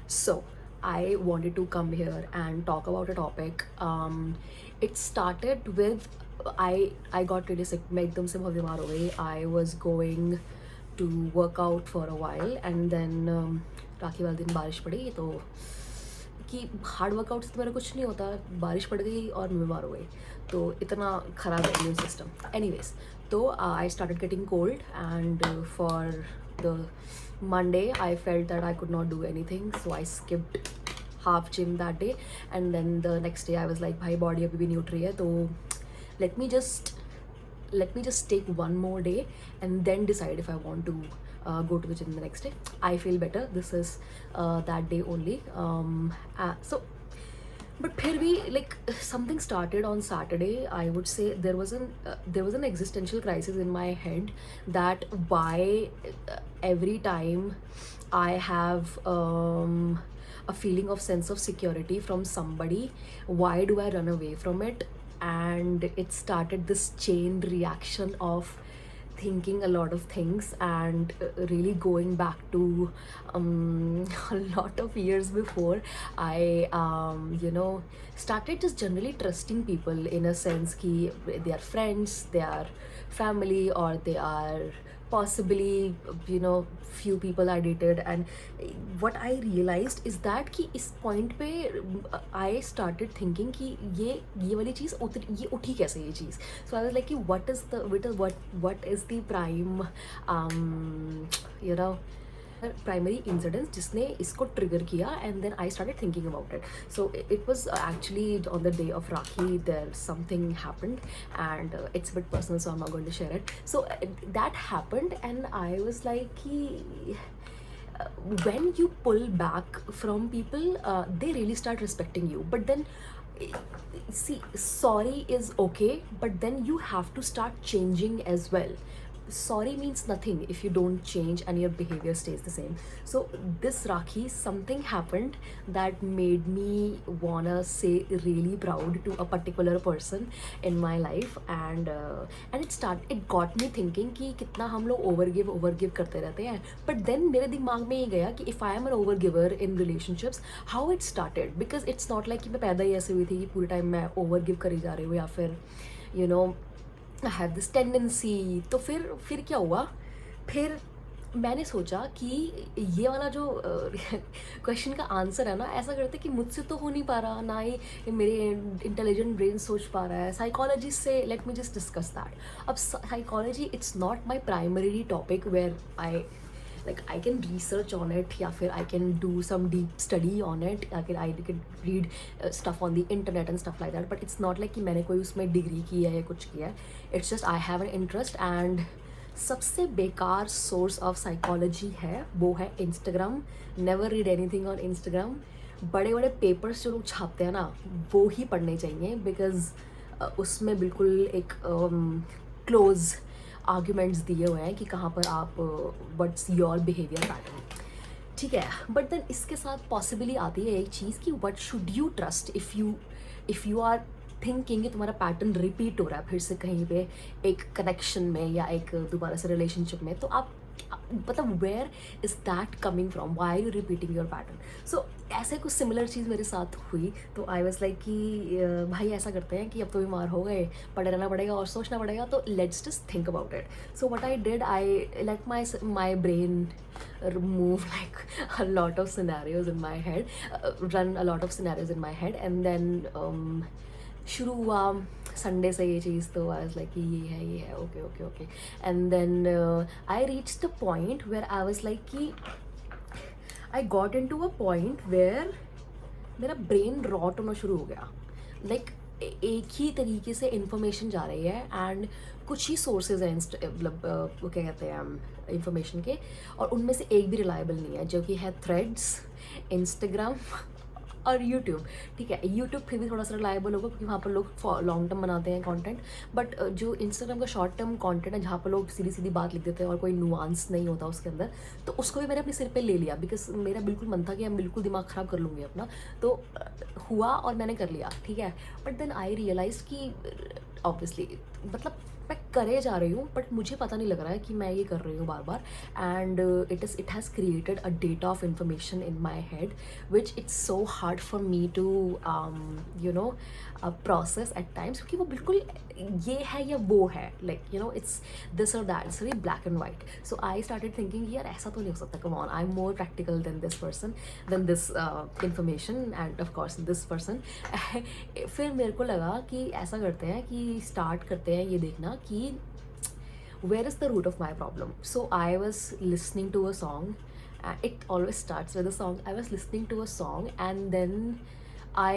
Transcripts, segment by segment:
So, I wanted to come here and talk about a topic. It started with I got really sick. मैं एकदम से बहुत बीमार हो गई. I was going to work out for a while and then राखी वाले दिन बारिश पड़ी तो कि हार्ड वर्कआउट से तो मेरा कुछ नहीं होता. बारिश पड़ गई और मैं बीमार हो गई. तो इतना ख़राब है इम्यून सिस्टम. एनीवेज, तो I started getting cold and for the Monday I felt that I could not do anything, so I skipped half gym that day. And then the next day I was like, भाई body अभी भी नहीं उठ रही है तो let me just take one more day and then decide if I want to go to the gym the next day. I feel better. This is that day only. So but फिर भी like something started on Saturday. I would say there was an existential crisis in my head that why every time I have a feeling of sense of security from somebody, why do I run away from it? And it started this chain reaction of thinking a lot of things and really going back to a lot of years before I started just generally trusting people in a sense ki they are friends, they are family, or they are possibly few people I dated. And what I realized is that कि इस point पे I started thinking कि ये वाली चीज़ ये उठी कैसे ये चीज़. So I was like कि what is the prime primary incidents जिसने इसको trigger किया. And then I started thinking about it. So it was actually on the day of Rakhi there something happened, and it's a bit personal, so I'm not going to share it. So that happened and I was like कि when you pull back from people, they really start respecting you. But then see, sorry is okay, but then you have to start changing as well. Sorry means nothing if you don't change and your behavior stays the same. So this Rakhi, something happened that made me wanna say really proud to a particular person in my life. And it got me thinking कि कितना हम लोग overgive करते रहते हैं. But then मेरे दिमाग में ये गया कि if I am an overgiver in relationships, how it started, because it's not like कि मैं पैदा ही ऐसे हुई थी कि पूरे टाइम मैं overgive करी जा रही हूँ या फिर you know I have this tendency. तो फिर क्या हुआ, फिर मैंने सोचा कि ये वाला जो क्वेश्चन का आंसर है ना, ऐसा करते कि मुझसे तो हो नहीं पा रहा, ना ही मेरे इंटेलिजेंट ब्रेन सोच पा रहा है. साइकोलॉजी से let me just discuss that. अब psychology it's not my primary topic where I can research on it, या फिर I can do some deep study on it, या फिर I can read stuff on the internet and stuff like that. But it's not like कि मैंने कोई उसमें degree की है या कुछ किया है. It's just I have an interest. And सबसे बेकार सोर्स ऑफ साइकोलॉजी है वो है Instagram. Never read anything on Instagram. बड़े बड़े पेपर्स जो लोग छापते हैं ना, वो ही पढ़ने चाहिए, बिकॉज उसमें बिल्कुल एक क्लोज आर्ग्यूमेंट्स दिए हुए हैं कि कहाँ पर आप व्हाट्स योर बिहेवियर पैटर्न. ठीक है, बट देन इसके साथ पॉसिबली आती है एक चीज़ कि what should you trust if you are thinking कि तुम्हारा पैटर्न रिपीट हो रहा है फिर से कहीं पे एक कनेक्शन में या एक दोबारा से रिलेशनशिप में. तो आप मतलब where is that coming from, why you repeating your pattern. So ऐसे कुछ सिमिलर चीज़ मेरे साथ हुई. तो आई वॉज लाइक कि भाई ऐसा करते हैं कि अब तो बीमार हो गए, पड़े रहना पड़ेगा और सोचना पड़ेगा, तो let's just think about it. So what I did, I let my brain move like a lot of scenarios in my head, run a lot of scenarios in my head. And then शुरू हुआ Sunday से ये चीज़. तो आई was like ये है okay. And then I reach the point where I was like कि I got into a point where मेरा brain rot होना शुरू हो गया. लाइक एक ही तरीके से इंफॉर्मेशन जा रही है एंड कुछ ही सोर्सेज हैं मतलब वो क्या कहते हैं इंफॉर्मेशन के, और उनमें से एक भी रिलायबल नहीं है, जो कि है थ्रेड्स, इंस्टाग्राम और यूट्यूब. ठीक है, यूट्यूब फिर भी थोड़ा सा रिलायबल होगा क्योंकि वहाँ पर लोग लॉन्ग टर्म बनाते हैं कंटेंट. बट जो इंस्टाग्राम का शॉर्ट टर्म कंटेंट है जहाँ पर लोग सीधी सीधी बात लिख देते हैं और कोई नुआंस नहीं होता उसके अंदर, तो उसको भी मैंने अपने सिर पे ले लिया बिकॉज मेरा बिल्कुल मन था कि मैं बिल्कुल दिमाग ख़राब कर लूँगी अपना. तो हुआ और मैंने कर लिया. ठीक है, बट देन आई रियलाइज कि ऑब्वियसली मतलब मैं करे जा रही हूँ बट मुझे पता नहीं लग रहा है कि मैं ये कर रही हूँ बार बार. And it has created a data of information in my head which it's so hard for me to you know process at times, क्योंकि वो बिल्कुल ये है या वो है, like you know it's this और that, it's very black and white. So I started thinking यार ऐसा तो नहीं हो सकता, come on, I am more practical than this person, than this information end of course this person. फिर मेरे को लगा कि ऐसा करते हैं कि स्टार्ट करते हैं ये देखना कि where is the root of my problem. So I was listening to a song. It always starts with a song. I was listening to a song and then I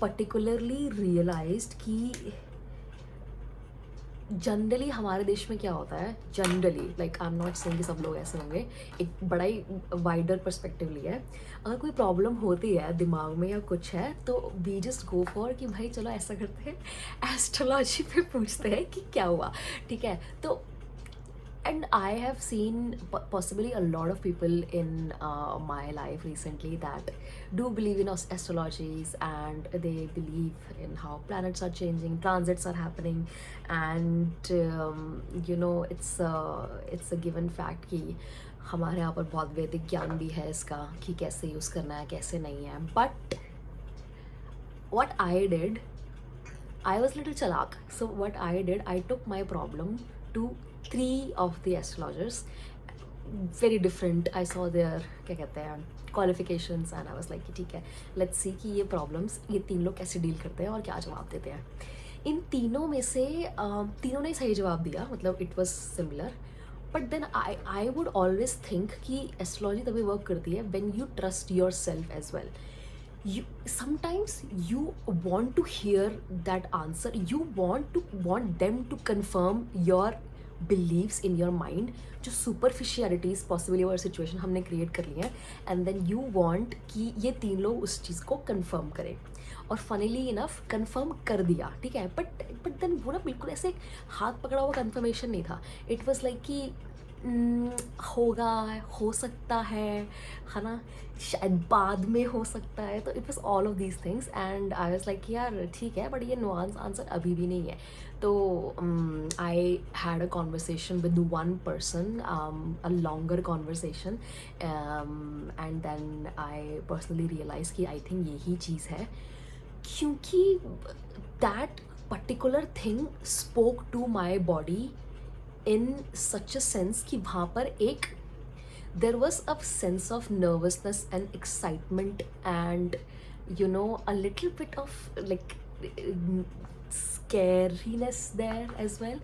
particularly realized कि generally हमारे देश में क्या होता है, generally, like I am not saying कि सब लोग ऐसे होंगे, एक बड़ा ही वाइडर पर्सपेक्टिव लिया है. अगर कोई प्रॉब्लम होती है दिमाग में या कुछ है तो वी जस्ट गो फॉर कि भाई चलो ऐसा करते हैं, एस्ट्रोलॉजी पे पूछते हैं कि क्या हुआ, ठीक है. तो and I have seen possibly a lot of people in my life recently that do believe in astrologies, and they believe in how planets are changing, transits are happening, and you know it's a given fact कि हमारे यहाँ पर बहुत वैदिक ज्ञान भी है इसका कि कैसे यूज़ करना है कैसे नहीं है. But what I did, I was little chalak. So what I did, I took my problem to 3 of the astrologers. Very different. I saw their क्या कहते हैं qualifications and I was like कि ठीक है, let's see कि ये problems ये 3 लोग कैसे deal करते हैं और क्या जवाब देते हैं. इन तीनों में से तीनों ने सही जवाब दिया, मतलब it was similar. But then I would always think कि astrology तभी work करती है when you trust yourself as well. You sometimes you want to hear that answer, you want them to confirm your beliefs in your mind, जो superficialities possibly और situation हमने create कर ली हैं, and then you want कि ये 3 लोग उस चीज़ को confirm करें. और funnily enough confirm कर दिया, ठीक है. but then वो ना बिल्कुल ऐसे हाथ पकड़ा हुआ confirmation नहीं था. It was like कि होगा, हो सकता है ना, शायद बाद में हो सकता है. तो it was all of these things and I was like यार ठीक है, बट ये नुआंस आंसर अभी भी नहीं है. तो I had a conversation with one person, a longer conversation, and then I personally realize कि आई थिंक यही चीज़ है, क्योंकि that particular thing spoke to my body in such a sense कि वहाँ पर एक there was a sense of nervousness and excitement and you know a little bit of like scariness there as well.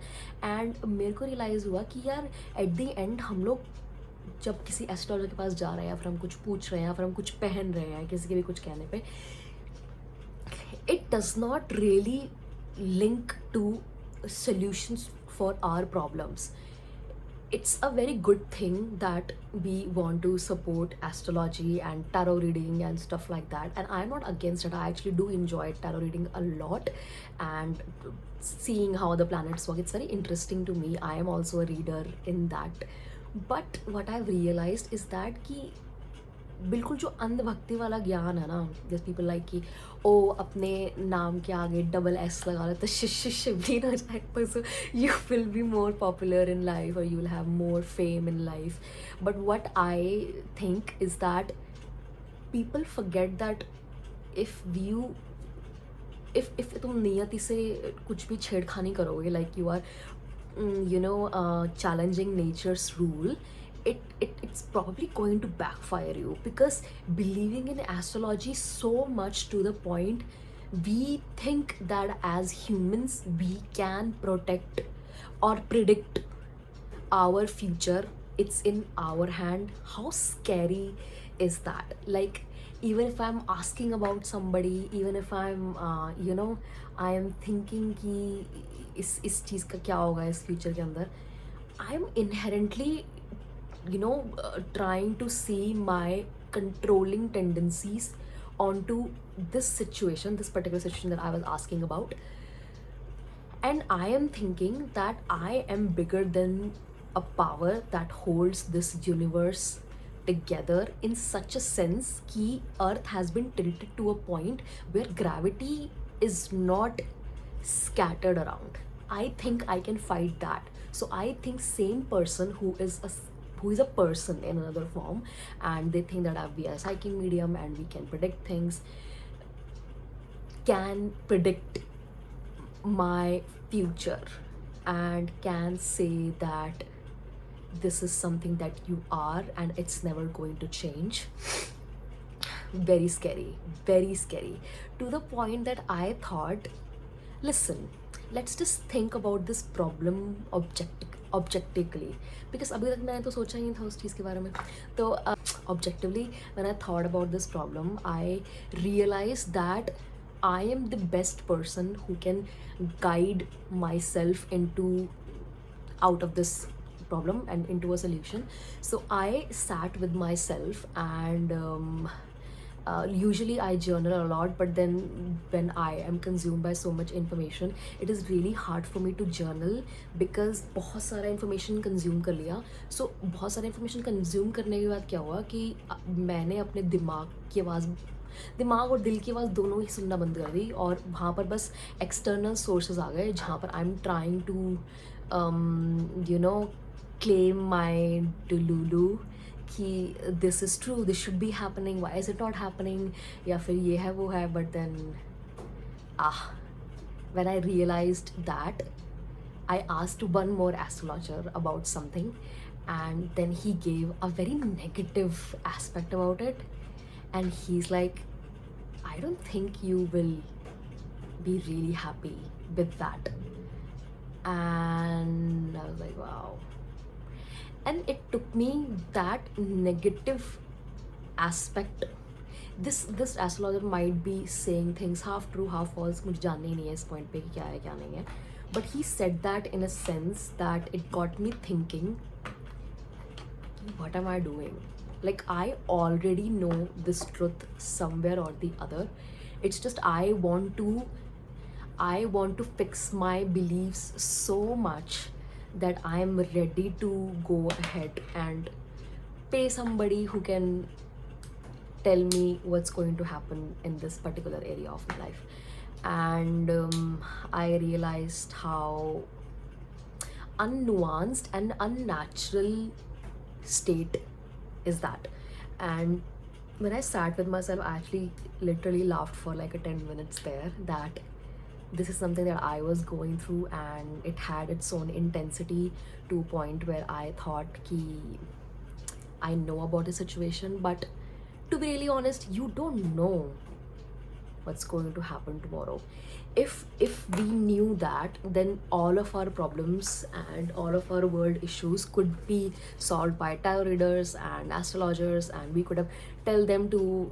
and मेरे को realize हुआ कि यार at the end हम लोग जब किसी एस्ट्रोलॉजर के पास जा रहे हैं या फिर हम कुछ पूछ रहे हैं या फिर हम कुछ पहन रहे हैं किसी के भी कुछ कहने पे, it does not really link to solutions for our problems. It's a very good thing that we want to support astrology and tarot reading and stuff like that, and I'm not against it. I actually do enjoy tarot reading a lot and seeing how the planets work. It's very interesting to me. I am also a reader in that. But what I've realized is that कि बिल्कुल जो अंधभक्ति वाला ज्ञान है ना, जैसे people like कि ओ अपने नाम के आगे डबल एस लगा लो तो शिवलीन हो जाए, so you will be more popular in life और you will have more fame in life. But what I think is that people forget that if तुम नियति से कुछ भी छेड़खानी करोगे, like you are challenging nature's rule, it's probably going to backfire you, because believing in astrology so much to the point we think that as humans we can protect or predict our future. It's in our hand. How scary is that? Like even if I'm asking about somebody, even if I'm I am thinking कि इस चीज़ का क्या होगा इस future के अंदर, I am inherently trying to see my controlling tendencies onto this situation, this particular situation that I was asking about. And I am thinking that I am bigger than a power that holds this universe together in such a sense कि earth has been tilted to a point where gravity is not scattered around. I think I can fight that. So I think same person who is a person in another form, and they think that we are a psychic medium and we can predict things, can predict my future and can say that this is something that you are and it's never going to change. Very scary, very scary, to the point that I thought, listen, let's just think about this problem objectively, because अभी तक मैंने तो सोचा ही नहीं था उस चीज़ के बारे में. तो objectively, when I thought about this problem, I realized that I am the best person who can guide myself into out of this problem and into a solution. So I sat with myself and usually I journal a lot, but then when I am consumed by so much information, it is really hard for me to journal because बहुत सारा information consume कर लिया. So बहुत सारा information consume करने के बाद क्या हुआ कि मैंने अपने दिमाग और दिल की आवाज़ दोनों ही सुनना बंद कर दी, और वहाँ पर बस एक्सटर्नल सोर्सेज आ गए जहाँ पर I am trying to claim my delulu कि this is true, this should be happening, why is it not happening, या फिर ये है वो है. But then when I realized that, I asked one more astrologer about something, and then he gave a very negative aspect about it, and he's like, I don't think you will be really happy with that. And I was like, wow. And it took me that negative aspect. This astrologer might be saying things half true, half false. मुझे जानना ही नहीं है इस point पे कि क्या है क्या नहीं है. But he said that in a sense that it got me thinking, what am I doing? Like, I already know this truth somewhere or the other. It's just I want to fix my beliefs so much that I am ready to go ahead and pay somebody who can tell me what's going to happen in this particular area of my life. And I realized how unnuanced and unnatural state is that. And when I sat with myself, I actually literally laughed for like a 10 minutes there, that this is something that I was going through, and it had its own intensity to a point where I thought ki I know about the situation, but to be really honest, you don't know what's going to happen tomorrow. If we knew that, then all of our problems and all of our world issues could be solved by tarot readers and astrologers, and we could have tell them to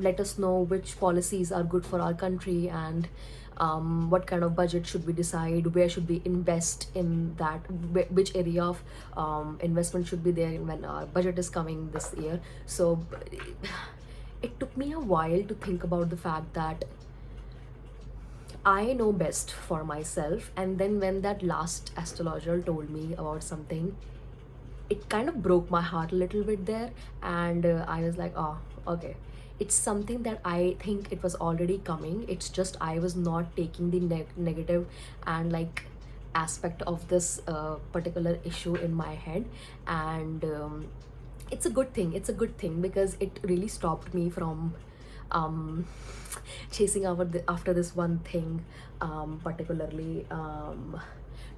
let us know which policies are good for our country, and what kind of budget should we decide, where should we invest in that, which area of investment should be there in when our budget is coming this year. So it took me a while to think about the fact that I know best for myself. And then when that last astrologer told me about something, it kind of broke my heart a little bit there. And I was like, oh, okay, it's something that I think it was already coming. It's just I was not taking the negative and like aspect of this particular issue in my head. And it's a good thing, because it really stopped me from chasing after this one thing, particularly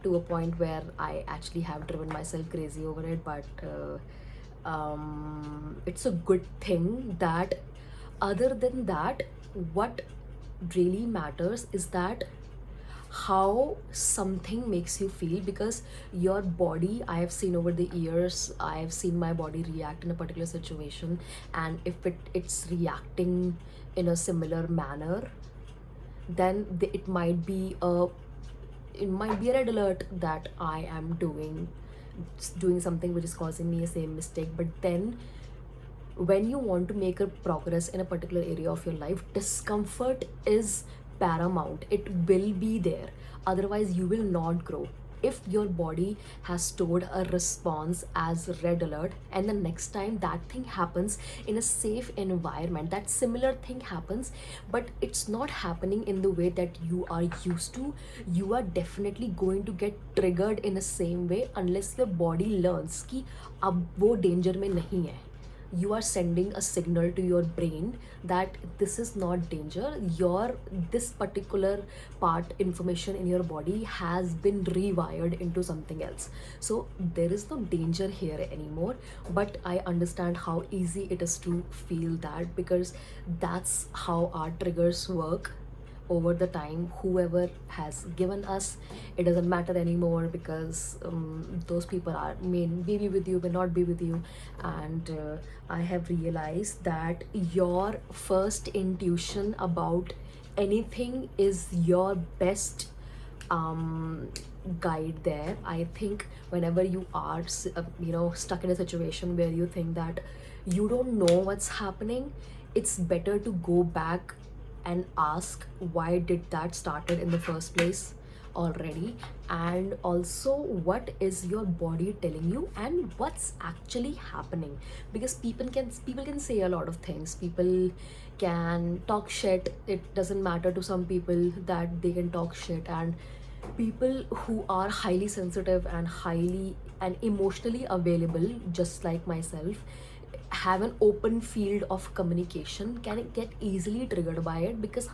to a point where I actually have driven myself crazy over it. But it's a good thing that, other than that, what really matters is that how something makes you feel, because your body, I have seen over the years, I have seen my body react in a particular situation, and if it's reacting in a similar manner, then it might be a red alert that I am doing something which is causing me a same mistake. But then when you want to make a progress in a particular area of your life, discomfort is paramount. It will be there, otherwise you will not grow. if your body has stored a response as red alert, and the next time that thing happens in a safe environment, that similar thing happens, but it's not happening in the way that you are used to, you are definitely going to get triggered in the same way unless your body learns कि अब वो danger में नहीं है. You are sending a signal to your brain that this is not danger, your this particular part information in your body has been rewired into something else. So there is no danger here anymore, but I understand how easy it is to feel that, because that's how our triggers work over the time. Whoever has given us, it doesn't matter anymore, because those people are may be with you, may not be with you. And I have realized that your first intuition about anything is your best guide there. I think whenever you are stuck in a situation where you think that you don't know what's happening, it's better to go back and ask why did that started in the first place already, and also what is your body telling you and what's actually happening. Because people can say a lot of things, people can talk shit, it doesn't matter to some people that they can talk shit. And people who are highly sensitive and highly and emotionally available, just like myself, have an open field of communication, can get easily triggered by it, because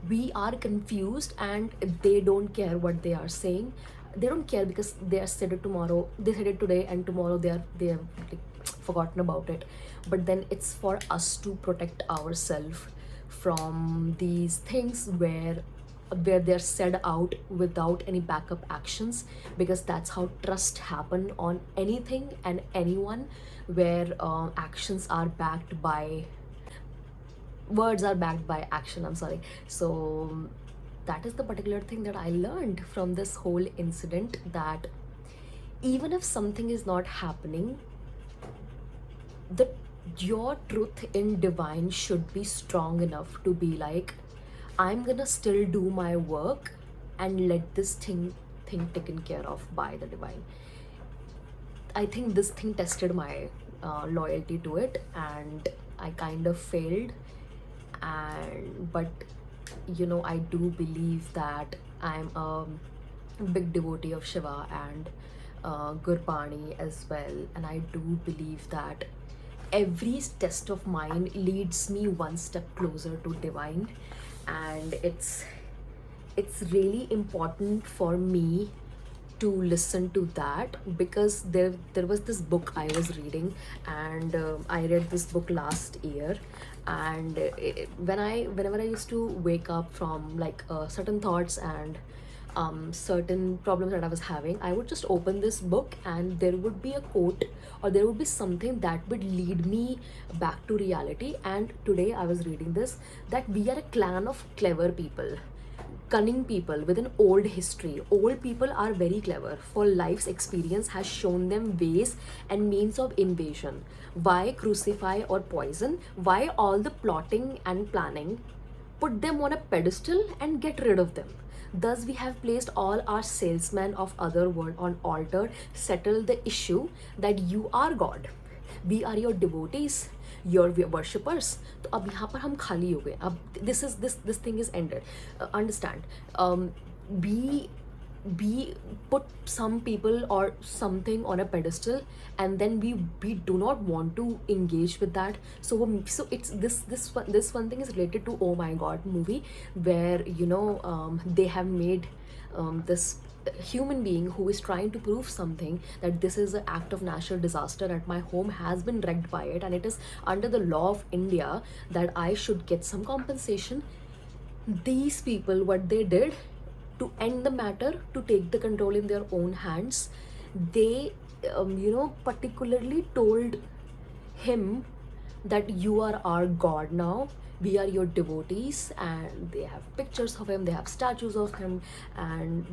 we are confused and they don't care what they are saying. They don't care because they are said it tomorrow, they said it today, and tomorrow they have like forgotten about it. But then it's for us to protect ourselves from these things where they're said out without any backup actions, because that's how trust happen on anything and anyone, where actions are backed by words are backed by action, I'm sorry. So that is the particular thing that I learned from this whole incident, that even if something is not happening, the your truth in divine should be strong enough to be like, I'm gonna still do my work and let this thing taken care of by the divine. I think this thing tested my loyalty to it, and I kind of failed. And but I do believe that I'm a big devotee of Shiva and Gurbani as well, and I do believe that every test of mine leads me one step closer to divine. And it's really important for me to listen to that, because there was this book I was reading, and I read this book last year. And whenever I used to wake up from like certain thoughts and certain problems that I was having, I would just open this book and there would be a quote or there would be something that would lead me back to reality. And today I was reading this, that we are a clan of clever people, cunning people with an old history. Old people are very clever, for life's experience has shown them ways and means of invasion. Why crucify or poison? Why all the plotting and planning? Put them on a pedestal and get rid of them. Thus, we have placed all our salesmen of other world on altar, settle the issue that you are God. We are your devotees, your worshippers. तो अब यहाँ पर हम खाली हो गए. अब this thing is ended. Understand? We put some people or something on a pedestal, and then we do not want to engage with that. So it's this one thing is related to Oh My God movie, where they have made this human being who is trying to prove something, that this is an act of natural disaster, that my home has been wrecked by it, and it is under the law of India that I should get some compensation. These people, what they did to end the matter, to take the control in their own hands, they particularly told him that you are our god now, we are your devotees. And they have pictures of him, they have statues of him, and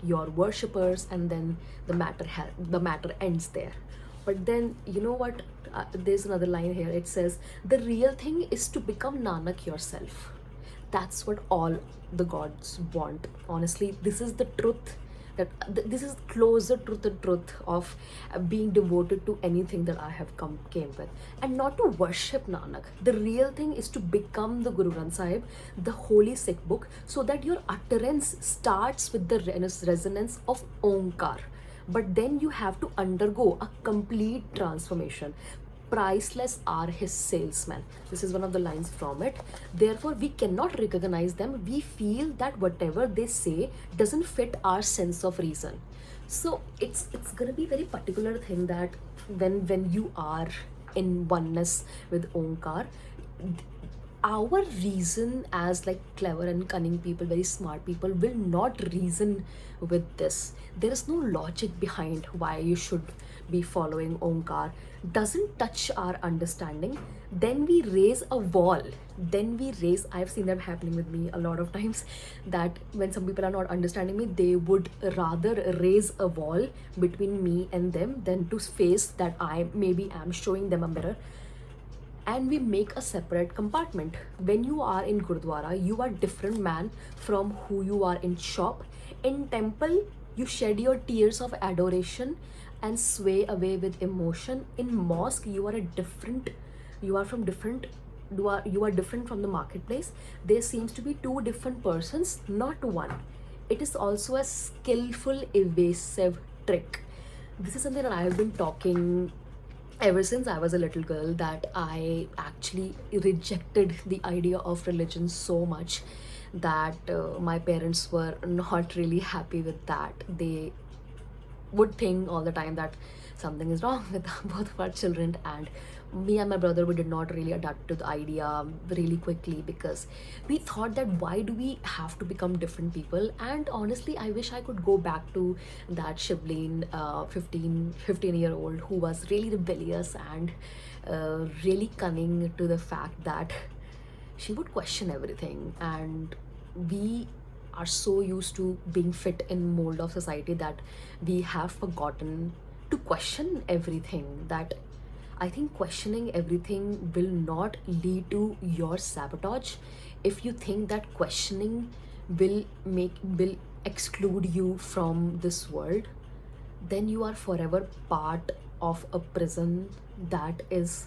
your worshippers. And then the matter ends there. But then you know what, there's another line here. It says, the real thing is to become Nanak yourself. That's what all the gods want. Honestly, this is the truth that this is closer to the truth of being devoted to anything that I have came with, and not to worship Nanak. The real thing is to become the Guru Granth Sahib, the holy Sikh book, so that your utterance starts with the resonance of Omkar. But then you have to undergo a complete transformation. Priceless are his salesmen. This is one of the lines from it. Therefore, we cannot recognize them. We feel that whatever they say doesn't fit our sense of reason. So it's gonna be very particular thing that when you are in oneness with Omkar, our reason as like clever and cunning people, very smart people, will not reason with this. There is no logic behind why you should be following Omkar. Doesn't touch our understanding. Then we raise a wall. Then we raise, I've seen that happening with me a lot of times, that when some people are not understanding me, they would rather raise a wall between me and them than to face that I maybe am showing them a mirror, and we make a separate compartment. When you are in Gurdwara, you are different man from who you are in shop. In temple, you shed your tears of adoration and sway away with emotion. In mosque, you are a different, you are from different, you are different from the marketplace. There seems to be two different persons, not one. It is also a skillful evasive trick. This is something that I have been talking ever since I was a little girl, that I actually rejected the idea of religion so much that my parents were not really happy with that. They would think all the time that something is wrong with both of our children, and me and my brother, we did not really adapt to the idea really quickly, because we thought that why do we have to become different people. And honestly, I wish I could go back to that Shivleen, 15-year-old who was really rebellious and really cunning to the fact that she would question everything. And we are so used to being fit in mold of society that we have forgotten to question everything. That I think questioning everything will not lead to your sabotage. If you think that questioning will exclude you from this world, then you are forever part of a prison that is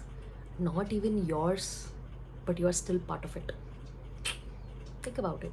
not even yours, but you are still part of it. Think about it.